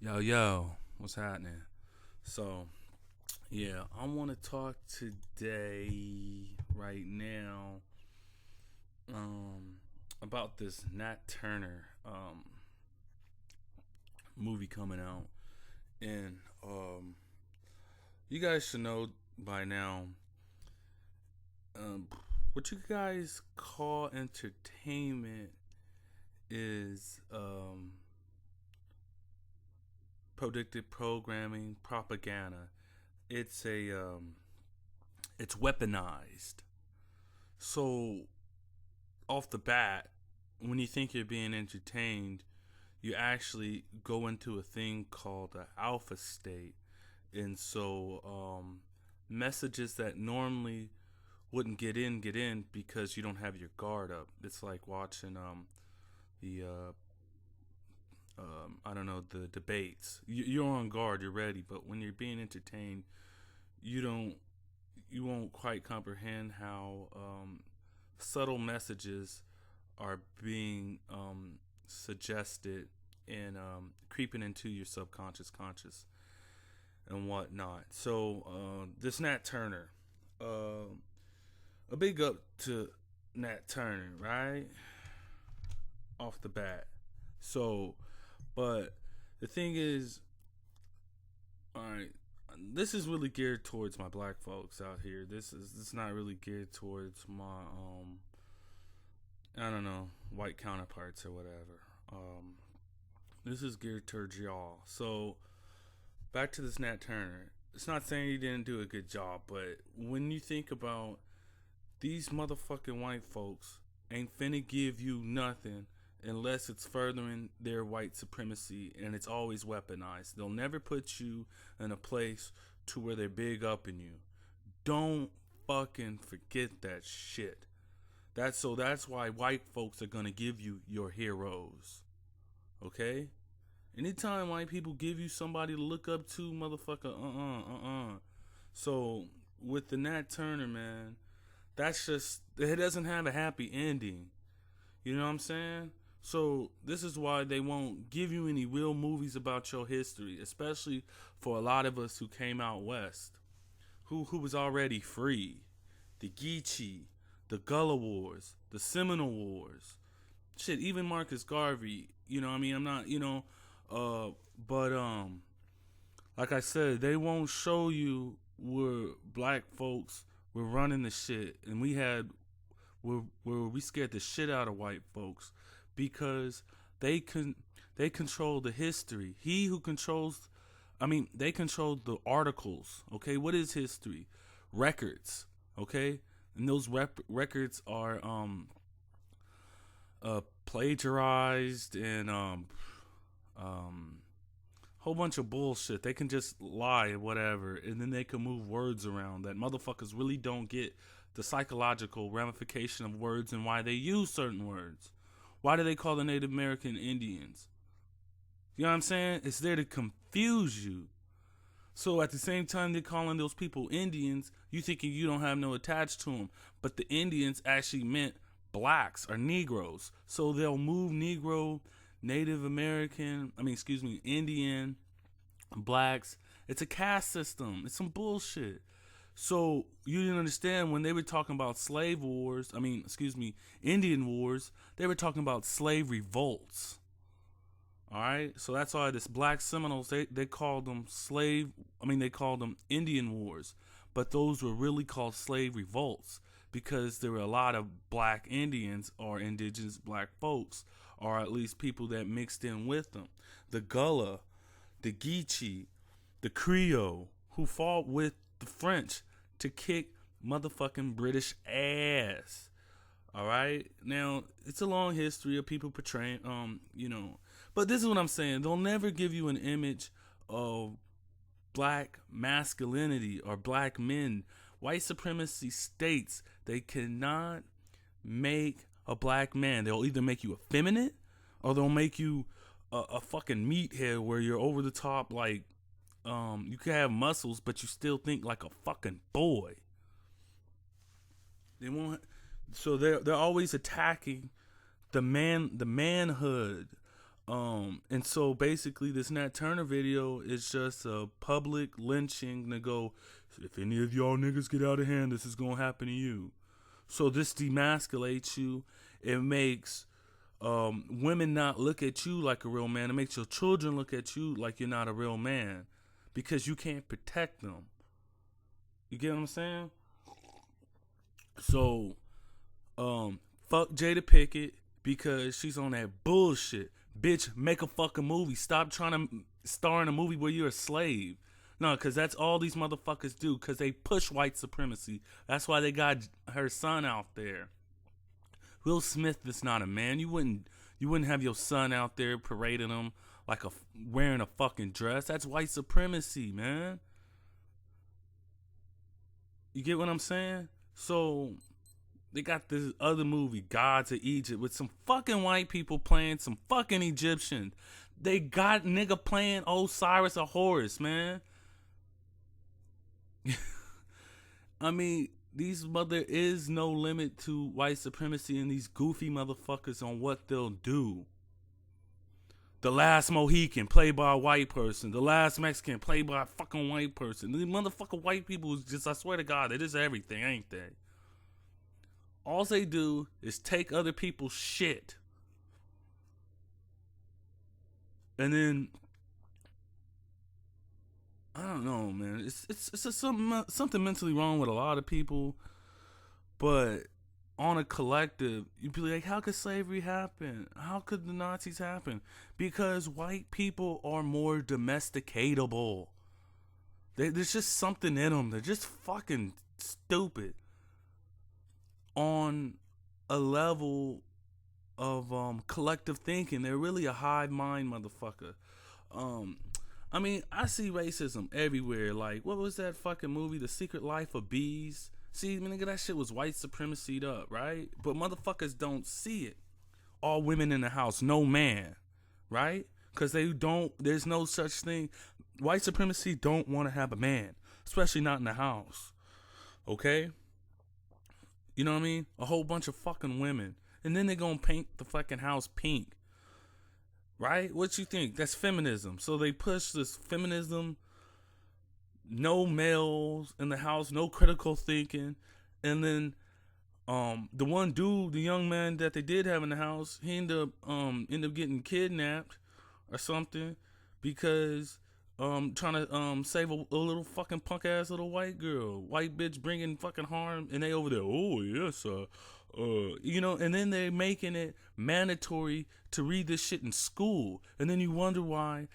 Yo, what's happening? So, yeah, I want to talk today, right now, um, about this Nat Turner movie coming out, and you guys should know by now, um, what you guys call entertainment is predictive programming, propaganda. It's a it's weaponized. So off the bat, when you think you're being entertained, you actually go into a thing called the alpha state. And so messages that normally wouldn't get in because you don't have your guard up. It's like watching the I don't know, the debates. You're on guard, you're ready, but when you're being entertained, you don't you won't quite comprehend how subtle messages are being suggested and creeping into your subconscious conscious and whatnot. So this Nat Turner, a big up to Nat Turner, right? Off the bat. So, but the thing is, all right, this is really geared towards my black folks out here. This is not really geared towards my I don't know, white counterparts or whatever. Um, this is geared towards y'all. So back to this Nat Turner. It's not saying he didn't do a good job, but when you think about these motherfucking white folks ain't finna give you nothing unless it's furthering their white supremacy, and it's always weaponized. They'll never put you in a place to where they're big up in you. Don't fucking forget that shit. That's why white folks are gonna give you your heroes. Okay? Anytime white people give you somebody to look up to, motherfucker, So with the Nat Turner, man, that's just it doesn't have a happy ending. You know what I'm saying? So this is why they won't give you any real movies about your history, especially for a lot of us who came out west, who was already free. The Geechee, the Gullah Wars, the Seminole Wars, shit, even Marcus Garvey. You know, what I mean, I'm not, but like I said, they won't show you where black folks were running the shit, and where we scared the shit out of white folks because they control the history. He who controls, I mean, they control the articles. Okay, what is history? Records. Okay, and those records are plagiarized and whole bunch of bullshit. They can just lie or whatever, and then they can move words around that motherfuckers really don't get the psychological ramification of words and why they use certain words. Why do they call the Native American Indians? You know what I'm saying? It's there to confuse you. So at the same time they're calling those people Indians, you thinking you don't have no attached to them. But the Indians actually meant blacks or Negroes. So they'll move Negro, Native American, Indian, blacks. It's a caste system. It's some bullshit. So you didn't understand when they were talking about slave wars, Indian wars, they were talking about slave revolts. All right, so that's why this Black Seminoles they called them they called them Indian Wars, but those were really called slave revolts because there were a lot of Black Indians or indigenous Black folks, or at least people that mixed in with them. The Gullah, the Geechee, the Creole, who fought with the French to kick motherfucking British ass. All right. Now it's a long history of people portraying, But this is what I'm saying. They'll never give you an image of black masculinity or black men. White supremacy states they cannot make a black man. They'll either make you effeminate or they'll make you a fucking meathead where you're over the top, like you can have muscles, but you still think like a fucking boy. They won't. So they're always attacking the manhood And so basically, this Nat Turner video is just a public lynching to go, if any of y'all niggas get out of hand, this is gonna happen to you. So this demasculates you. It makes women not look at you like a real man. It makes your children look at you like you're not a real man because you can't protect them. You get what I'm saying? So, fuck Jada Pinkett because she's on that bullshit. Bitch, make a fucking movie. Stop trying to star in a movie where you're a slave. No, because that's all these motherfuckers do because they push white supremacy. That's why they got her son out there. Will Smith is not a man. You wouldn't have your son out there parading him like wearing a fucking dress. That's white supremacy, man. You get what I'm saying? So they got this other movie, Gods of Egypt, with some fucking white people playing some fucking Egyptians. They got nigga playing Osiris or Horus, man. I mean, there is no limit to white supremacy and these goofy motherfuckers on what they'll do. The Last Mohican, played by a white person. The Last Mexican, played by a fucking white person. These motherfucking white people is just, I swear to God, they just everything, ain't they? All they do is take other people's shit. And then, I don't know, man. It's just something mentally wrong with a lot of people. But on a collective, you'd be like, how could slavery happen? How could the Nazis happen? Because white people are more domesticatable. There's just something in them. They're just fucking stupid on a level of collective thinking. They're really a hive mind motherfucker. I mean, I see racism everywhere. Like, what was that fucking movie, The Secret Life of Bees? See, nigga, that shit was white supremacied up, right? But motherfuckers don't see it. All women in the house, no man, right? Because there's no such thing. White supremacy don't want to have a man, especially not in the house, okay? You know what I mean? A whole bunch of fucking women. And then they gonna paint the fucking house pink, right? What you think? That's feminism. So they push this feminism, no males in the house, no critical thinking, and then the one dude, the young man that they did have in the house, he ended up getting kidnapped or something because trying to save a little fucking punk ass little white girl, white bitch bringing fucking harm, and they over there, oh yes, and then they're making it mandatory to read this shit in school, and then you wonder why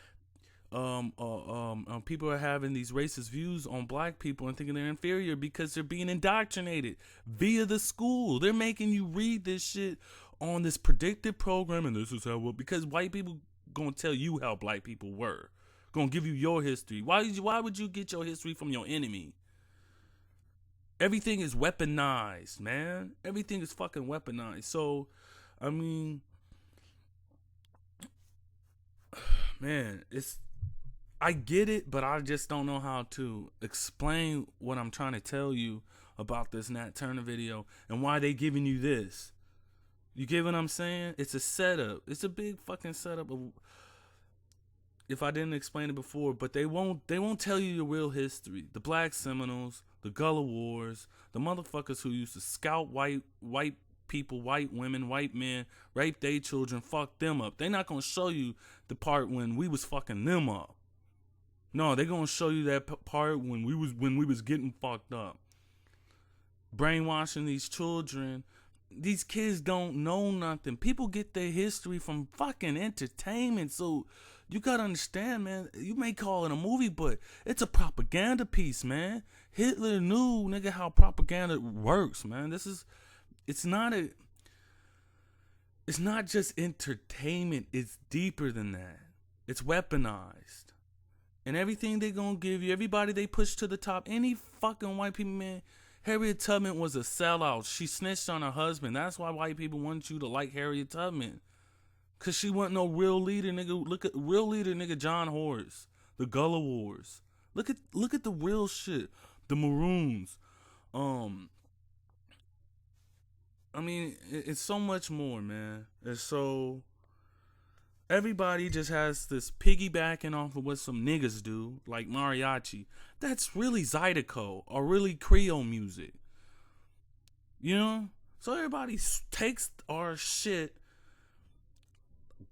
people are having these racist views on black people and thinking they're inferior because they're being indoctrinated via the school. They're making you read this shit on this predictive program, and this is how because white people gonna tell you how black people were, gonna give you your history. Why would you get your history from your enemy? Everything is weaponized, man. Everything is fucking weaponized. So, I mean, man, I get it, but I just don't know how to explain what I'm trying to tell you about this Nat Turner video and why they giving you this. You get what I'm saying? It's a setup. It's a big fucking setup. If I didn't explain it before, but they won't tell you your real history. The Black Seminoles, the Gullah Wars, the motherfuckers who used to scout white people, white women, white men, rape their children, fuck them up. They're not gonna show you the part when we was fucking them up. No, they're gonna show you that part when we was getting fucked up. Brainwashing these children. These kids don't know nothing. People get their history from fucking entertainment. So you gotta understand, man. You may call it a movie, but it's a propaganda piece, man. Hitler knew, nigga, how propaganda works, man. It's not just entertainment. It's deeper than that. It's weaponized. And everything they gonna give you, everybody they push to the top, any fucking white people, man. Harriet Tubman was a sellout. She snitched on her husband. That's why white people want you to like Harriet Tubman. Cause she wasn't no real leader, nigga. Look at real leader, nigga, John Horace. The Gullah Wars. Look at the real shit. The Maroons. I mean, it's so much more, man. It's so Everybody just has this piggybacking off of what some niggas do, like mariachi. That's really Zydeco or really Creole music. You know? So everybody takes our shit.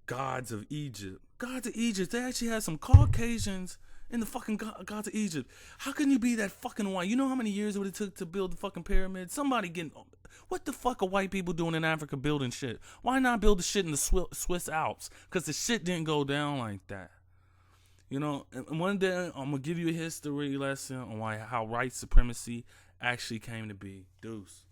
Gods of Egypt. Gods of Egypt. They actually had some Caucasians in the fucking Gods of Egypt. How can you be that fucking white? You know how many years it would have took to build the fucking pyramids? Somebody getting... What the fuck are white people doing in Africa building shit? Why not build the shit in the Swiss Alps? Because the shit didn't go down like that. You know, and one day I'm going to give you a history lesson on how white supremacy actually came to be. Deuce.